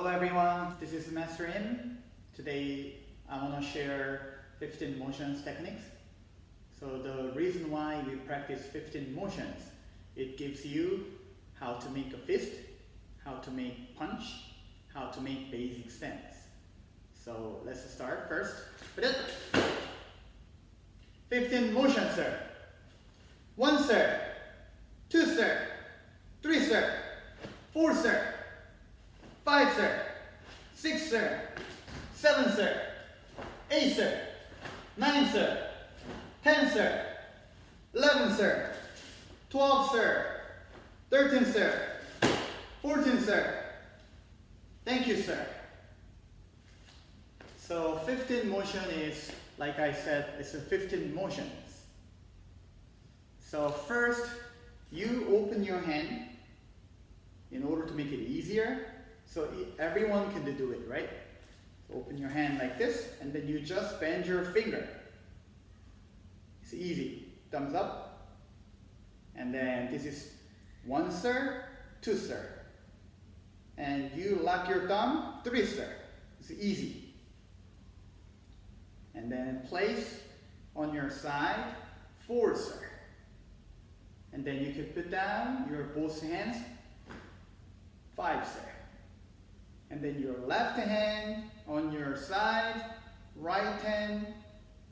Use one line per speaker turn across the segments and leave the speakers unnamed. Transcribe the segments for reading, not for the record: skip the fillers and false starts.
Hello everyone, this is Master Im. Today I want to share 15 motions techniques. So the reason why we practice 15 motions, it gives you how to make a fist, how to make punch, how to make basic stance. So let's start first. 15 motions, sir. 1 sir, 2 sir, 3 sir, 4 sir, 5 sir, 6 sir, 7 sir, 8 sir, 9 sir, 10 sir, 11 sir, 12 sir, 13 sir, 14 sir. Thank you, sir. So 15 motion is, like I said, it's a 15 motions. So first, you open your hand in order to make it easier. So everyone can do it, right? So open your hand like this, and then you just bend your finger. It's easy. Thumbs up. And then this is 1 sir, 2 sir. And you lock your thumb, 3 sir. It's easy. And then place on your side, 4 sir. And then you can put down your both hands, 5 sir. And then your left hand on your side, right hand,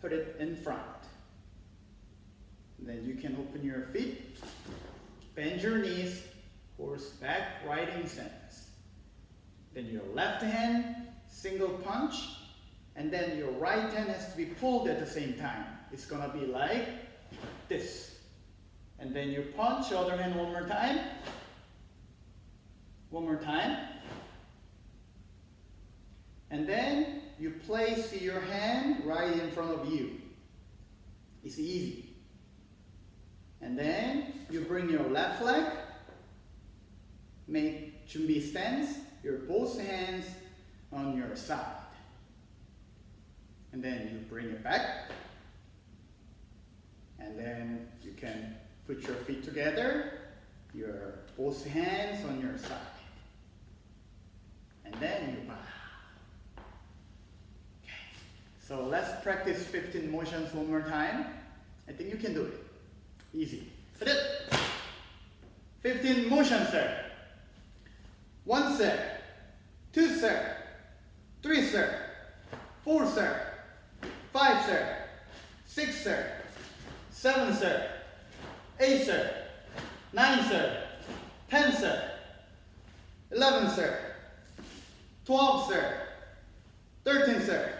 put it in front. And then you can open your feet, bend your knees, horseback riding stance. Then your left hand, single punch, and then your right hand has to be pulled at the same time. It's gonna be like this. And then you punch, other hand one more time. One more time. And then you place your hand right in front of you. It's easy. And then you bring your left leg, make 준비 stance, your both hands on your side. And then you bring it back. And then you can put your feet together, your both hands on your side. And then you bow. So let's practice 15 motions one more time. I think you can do it. Easy. 15 motions, sir. 1 sir, 2 sir, 3 sir, 4 sir, 5 sir, 6 sir, 7 sir, 8 sir, 9 sir, 10 sir, 11 sir, 12 sir, 13 sir,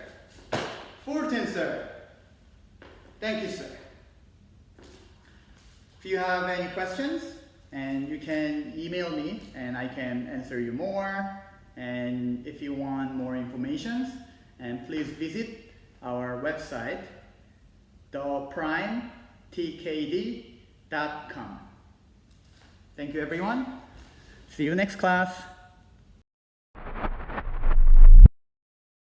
14 sir. Thank you, sir. If you have any questions, and you can email me and I can answer you more. And if you want more information, and please visit our website, theprimetaekwondo.com. Thank you, everyone. See you next class.